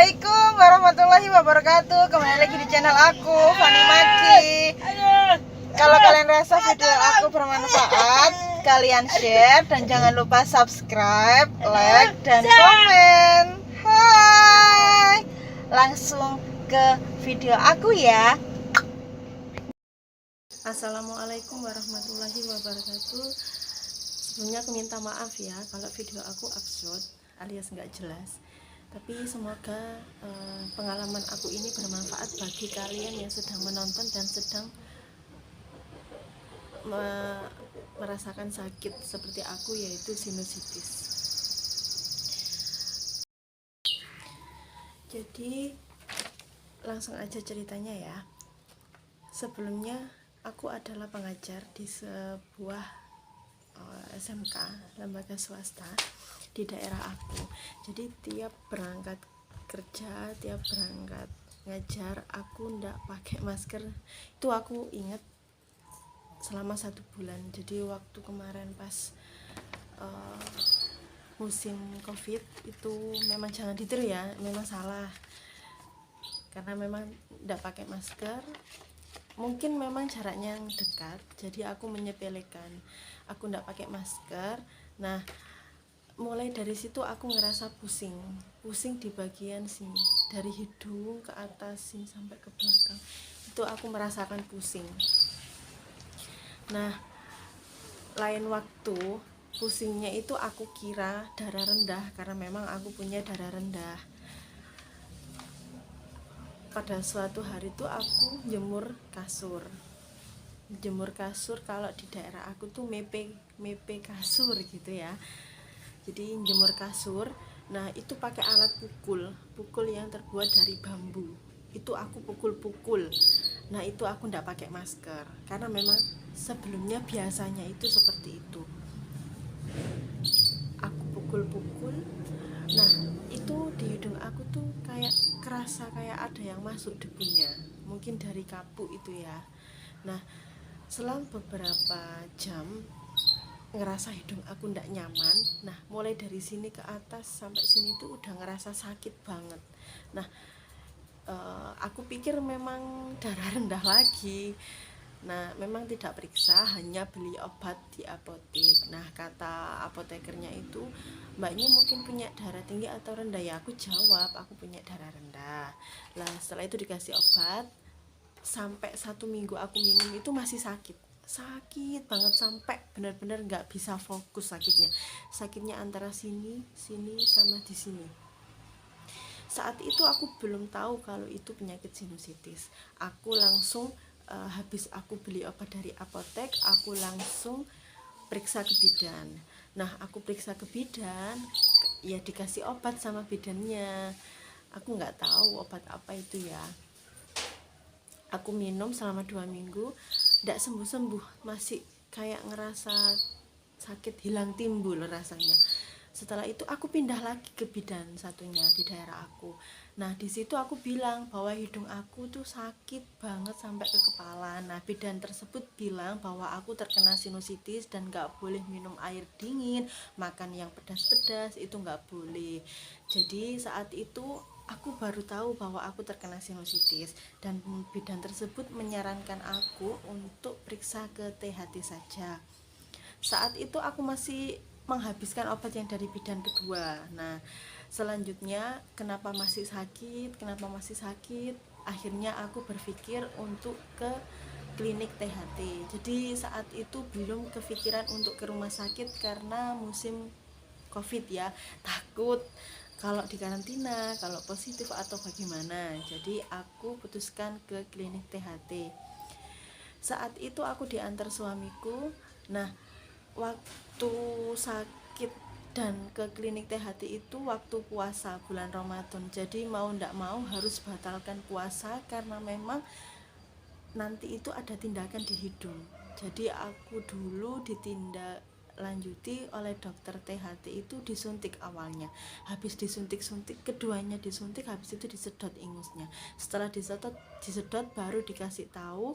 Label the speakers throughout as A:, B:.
A: Assalamualaikum warahmatullahi wabarakatuh. Kembali lagi di channel aku, Fani Maki. Kalau kalian rasa video aku bermanfaat, kalian share dan jangan lupa subscribe, like, dan komen. Hai, langsung ke video aku ya. Assalamualaikum warahmatullahi wabarakatuh. Sebelumnya aku minta maaf ya kalau video aku absurd alias nggak jelas. Tapi semoga pengalaman aku ini bermanfaat bagi kalian yang sedang menonton dan sedang merasakan sakit seperti aku, yaitu sinusitis. Jadi langsung aja ceritanya ya. Sebelumnya aku adalah pengajar di sebuah SMK, lembaga swasta di daerah aku. Jadi tiap berangkat kerja, tiap berangkat ngajar, aku ndak pakai masker. Itu aku ingat selama 1 bulan. Jadi waktu kemarin pas musim COVID itu memang jangan ditiru ya, memang salah. Karena memang ndak pakai masker. Mungkin memang jaraknya yang dekat, jadi aku menyepelekan. Aku ndak pakai masker. Nah, mulai dari situ aku ngerasa pusing di bagian sini, dari hidung ke atas sini sampai ke belakang. Itu aku merasakan pusing. Nah, lain waktu pusingnya itu aku kira darah rendah, karena memang aku punya darah rendah. Pada suatu hari itu aku jemur kasur. Kalau di daerah aku tuh mepe kasur gitu ya. Jadi jemur kasur. Nah, itu pakai alat pukul yang terbuat dari bambu. Itu aku pukul. Nah, itu aku ndak pakai masker karena memang sebelumnya biasanya itu seperti itu. Aku pukul. Nah, itu di hidung aku tuh kayak kerasa kayak ada yang masuk debunya. Mungkin dari kapuk itu ya. Nah, selang beberapa jam ngerasa hidung aku ndak nyaman. Nah, mulai dari sini ke atas sampai sini tuh udah ngerasa sakit banget. Nah, aku pikir memang darah rendah lagi. Nah, memang tidak periksa, hanya beli obat di apotek. Nah, kata apotekernya itu, mbaknya mungkin punya darah tinggi atau rendah. Ya, aku jawab aku punya darah rendah. Lah, setelah itu dikasih obat. Sampai 1 minggu aku minum itu masih sakit banget, sampai benar-benar nggak bisa fokus sakitnya antara sini sama di sini. Saat itu aku belum tahu kalau itu penyakit sinusitis. Aku langsung habis aku beli obat dari apotek, aku langsung periksa ke bidan. Nah, aku periksa ke bidan, ya dikasih obat sama bidannya. Aku nggak tahu obat apa itu ya. Aku minum selama 2 minggu, tidak sembuh-sembuh, masih kayak ngerasa sakit hilang timbul rasanya. Setelah itu aku pindah lagi ke bidan satunya di daerah aku. Nah, di situ aku bilang bahwa hidung aku tuh sakit banget sampai ke kepala. Nah, bidan tersebut bilang bahwa aku terkena sinusitis dan gak boleh minum air dingin, makan yang pedas-pedas itu gak boleh. Jadi saat itu aku baru tahu bahwa aku terkena sinusitis, dan bidan tersebut menyarankan aku untuk periksa ke THT saja. Saat itu aku masih menghabiskan obat yang dari bidan kedua. Nah, selanjutnya kenapa masih sakit, akhirnya aku berpikir untuk ke klinik THT. Jadi saat itu belum kepikiran untuk ke rumah sakit karena musim COVID ya, takut kalau dikarantina, kalau positif atau bagaimana. Jadi aku putuskan ke klinik THT. Saat itu aku diantar suamiku. Nah, waktu sakit dan ke klinik THT itu waktu puasa bulan Ramadan. Jadi mau ndak mau harus batalkan puasa karena memang nanti itu ada tindakan di hidung. Jadi aku dulu ditindak lanjuti oleh dokter THT itu disuntik awalnya. Habis disuntik keduanya disuntik, habis itu disedot ingusnya. Setelah disedot baru dikasih tahu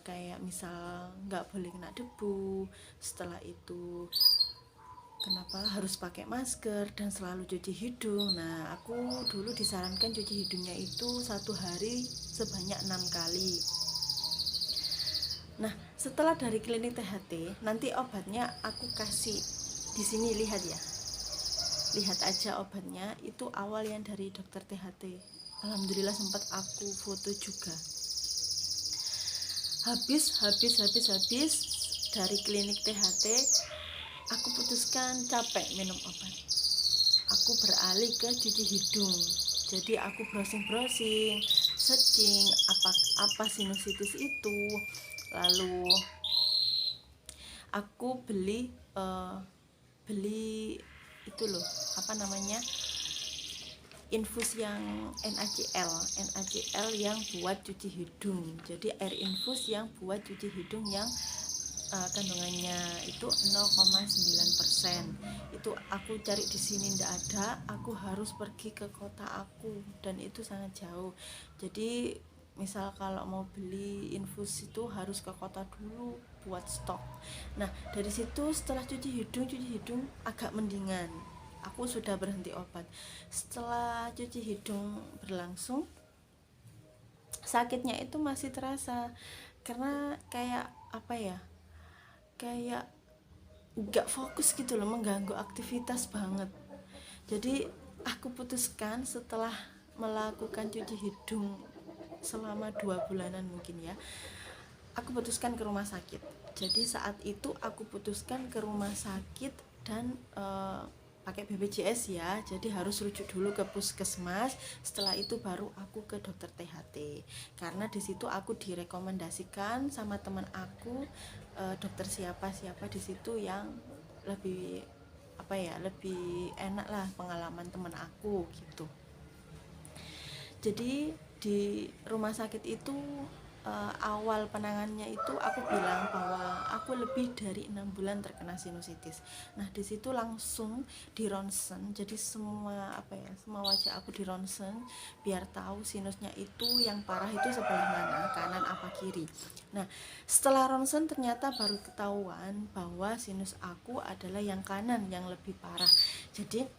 A: kayak misal nggak boleh kena debu. Setelah itu kenapa harus pakai masker dan selalu cuci hidung. Nah, aku dulu disarankan cuci hidungnya itu 1 hari sebanyak 6 kali. Nah, setelah dari klinik THT, nanti obatnya aku kasih di sini, lihat ya. Lihat aja obatnya, itu awal yang dari dokter THT. Alhamdulillah sempat aku foto juga. Habis dari klinik THT, aku putuskan capek minum obat. Aku beralih ke cuci hidung. Jadi aku browsing, searching apa sinusitis itu. Lalu aku beli itu loh, apa namanya, infus yang NaCl yang buat cuci hidung. Jadi air infus yang buat cuci hidung yang kandungannya itu 0,9%. Itu aku cari di sini ndak ada, aku harus pergi ke kota aku, dan itu sangat jauh. Jadi misal kalau mau beli infus itu harus ke kota dulu buat stok. Nah, dari situ setelah cuci hidung agak mendingan, aku sudah berhenti obat. Setelah cuci hidung berlangsung, sakitnya itu masih terasa, karena kayak apa ya, kayak nggak fokus gitu loh, mengganggu aktivitas banget. Jadi aku putuskan setelah melakukan cuci hidung selama 2 bulanan mungkin ya, aku putuskan ke rumah sakit. Jadi saat itu aku putuskan ke rumah sakit dan pakai BPJS ya, jadi harus rujuk dulu ke puskesmas. Setelah itu baru aku ke dokter THT, karena di situ aku direkomendasikan sama teman aku, dokter siapa di situ yang lebih apa ya, lebih enak lah pengalaman teman aku gitu. Jadi di rumah sakit itu awal penangannya itu aku bilang bahwa aku lebih dari 6 bulan terkena sinusitis. Nah, di situ langsung di ronsen. Jadi semua wajah aku di ronsen biar tahu sinusnya itu yang parah itu sebelah mana, kanan apa kiri. Nah, setelah ronsen ternyata baru ketahuan bahwa sinus aku adalah yang kanan yang lebih parah. Jadi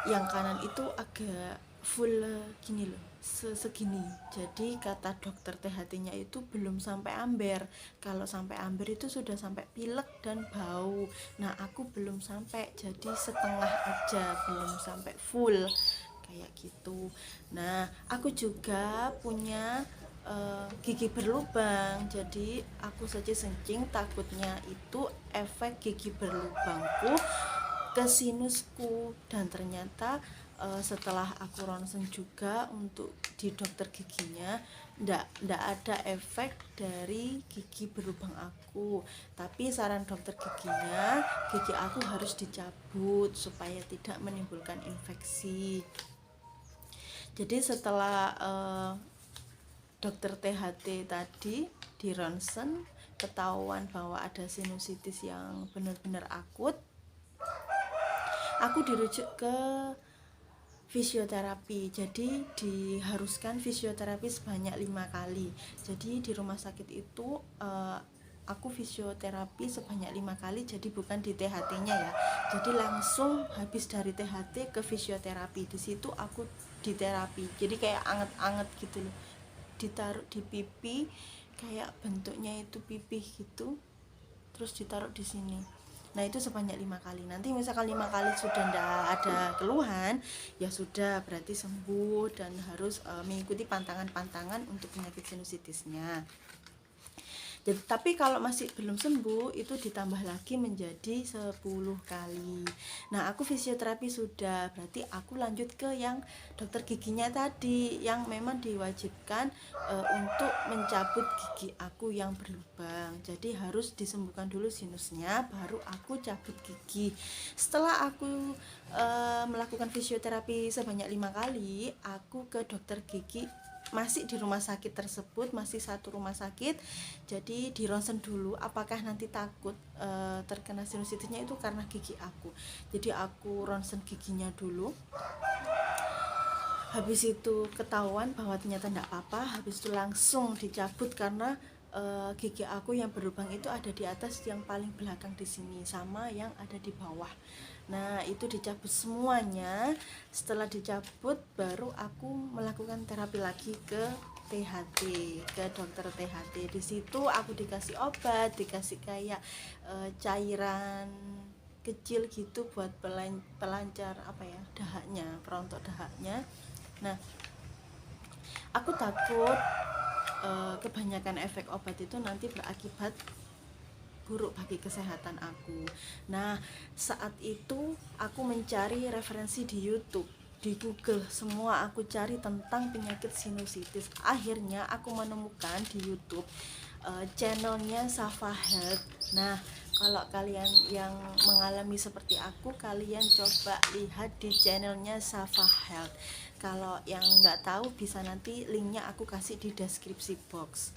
A: yang kanan itu agak full gini loh, segini. Jadi kata dokter THT-nya itu belum sampai amber. Kalau sampai amber itu sudah sampai pilek dan bau. Nah, aku belum sampai, jadi setengah aja, belum sampai full kayak gitu. Nah, aku juga punya gigi berlubang. Jadi aku saja sencing, takutnya itu efek gigi berlubangku ke sinusku. Dan ternyata setelah aku ronsen juga untuk di dokter giginya, ndak ada efek dari gigi berlubang aku. Tapi saran dokter giginya, gigi aku harus dicabut supaya tidak menimbulkan infeksi. Jadi setelah dokter THT tadi di ronsen, ketahuan bahwa ada sinusitis yang benar-benar akut, aku dirujuk ke fisioterapi. Jadi diharuskan fisioterapi sebanyak 5 kali. Jadi di rumah sakit itu aku fisioterapi sebanyak 5 kali. Jadi bukan di THT-nya ya. Jadi langsung habis dari THT ke fisioterapi. Di situ aku diterapi. Jadi kayak anget-anget gitu loh. Ditaruh di pipi, kayak bentuknya itu pipih gitu. Terus ditaruh di sini. Nah, itu sebanyak 5 kali. Nanti misalkan 5 kali sudah tidak ada keluhan, ya sudah, berarti sembuh dan harus mengikuti pantangan-pantangan untuk penyakit sinusitisnya. Jadi, tapi kalau masih belum sembuh itu ditambah lagi menjadi 10 kali. Nah, aku fisioterapi sudah, berarti aku lanjut ke yang dokter giginya tadi, yang memang diwajibkan untuk mencabut gigi aku yang berlubang. Jadi harus disembuhkan dulu sinusnya, baru aku cabut gigi. Setelah aku melakukan fisioterapi sebanyak 5 kali, aku ke dokter gigi masih di rumah sakit tersebut, masih satu rumah sakit. Jadi di ronsen dulu apakah nanti takut terkena sinusitisnya itu karena gigi aku. Jadi aku ronsen giginya dulu. Habis itu ketahuan bahwa ternyata tidak apa-apa, habis itu langsung dicabut karena gigi aku yang berlubang itu ada di atas yang paling belakang di sini sama yang ada di bawah. Nah, itu dicabut semuanya. Setelah dicabut baru aku melakukan terapi lagi ke THT, ke dokter THT. Di situ aku dikasih obat, dikasih kayak cairan kecil gitu buat pelancar apa ya, dahaknya, perontok dahaknya. Nah, aku takut kebanyakan efek obat itu nanti berakibat buruk bagi kesehatan aku. Nah, saat itu aku mencari referensi di YouTube, di Google, semua aku cari tentang penyakit sinusitis. Akhirnya aku menemukan di YouTube channelnya Safa Health. Nah, kalau kalian yang mengalami seperti aku, kalian coba lihat di channelnya Safa Health. Kalau yang nggak tahu bisa nanti linknya aku kasih di deskripsi box.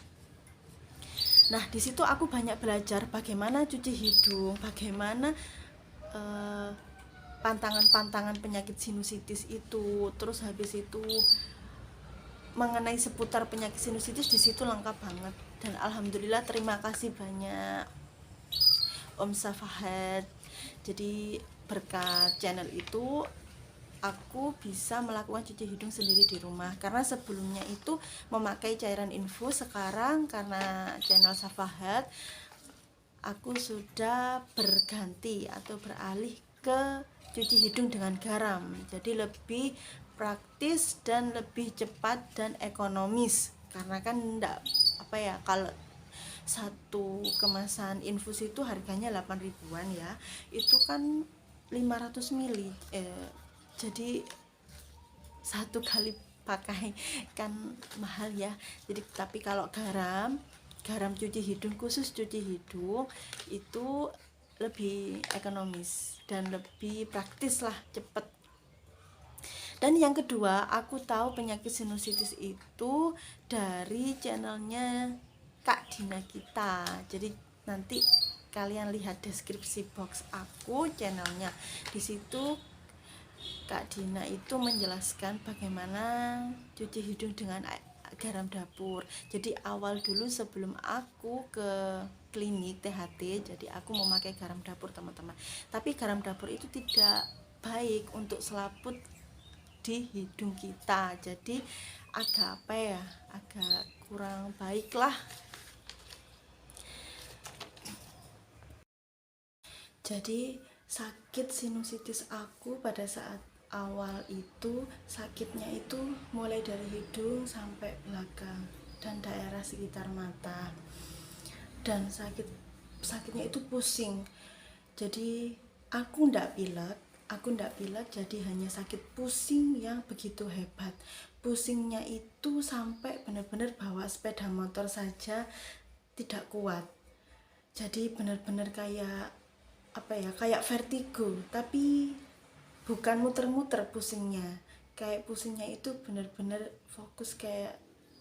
A: Nah, di situ aku banyak belajar bagaimana cuci hidung, bagaimana pantangan-pantangan penyakit sinusitis itu, terus habis itu mengenai seputar penyakit sinusitis di situ lengkap banget. Dan alhamdulillah terima kasih banyak Om Safahat. Jadi berkat channel itu aku bisa melakukan cuci hidung sendiri di rumah, karena sebelumnya itu memakai cairan infus. Sekarang karena channel Safahat aku sudah berganti atau beralih ke cuci hidung dengan garam, jadi lebih praktis dan lebih cepat dan ekonomis, karena kan enggak apa ya, kalau satu kemasan infus itu harganya 8 ribuan ya, itu kan 500 mili, jadi satu kali pakai kan mahal ya. Jadi tapi kalau garam cuci hidung, khusus cuci hidung itu lebih ekonomis dan lebih praktis lah, cepet. Dan yang kedua, aku tahu penyakit sinusitis itu dari channelnya Kak Dina Gita. Jadi nanti kalian lihat deskripsi box aku channelnya. Di situ Kak Dina itu menjelaskan bagaimana cuci hidung dengan garam dapur. Jadi awal dulu sebelum aku ke klinik THT, jadi aku memakai garam dapur teman-teman. Tapi garam dapur itu tidak baik untuk selaput di hidung kita. Jadi agak apa ya, agak kurang baik lah. Jadi sakit sinusitis aku pada saat awal itu, sakitnya itu mulai dari hidung sampai belakang dan daerah sekitar mata. Dan sakitnya itu pusing. Jadi aku ndak pilek, jadi hanya sakit pusing yang begitu hebat. Pusingnya itu sampai benar-benar bawa sepeda motor saja tidak kuat. Jadi benar-benar kayak apa ya, kayak vertigo, tapi bukan muter-muter pusingnya. Kayak pusingnya itu benar-benar fokus kayak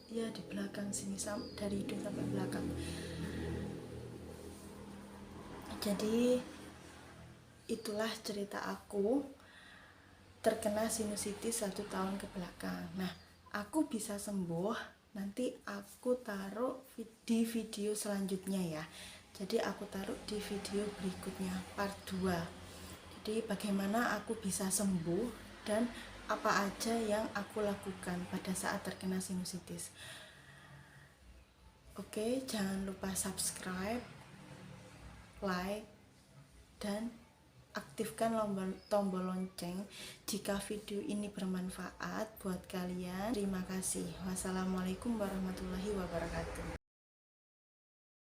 A: ya di belakang sini, dari hidung sampai belakang. Jadi itulah cerita aku terkena sinusitis 1 tahun ke belakang. Nah, aku bisa sembuh, nanti aku taruh di video selanjutnya ya. Jadi aku taruh di video berikutnya, part 2. Jadi bagaimana aku bisa sembuh dan apa aja yang aku lakukan pada saat terkena sinusitis. Oke, jangan lupa subscribe, like, dan aktifkan tombol lonceng jika video ini bermanfaat buat kalian. Terima kasih. Wassalamualaikum warahmatullahi wabarakatuh.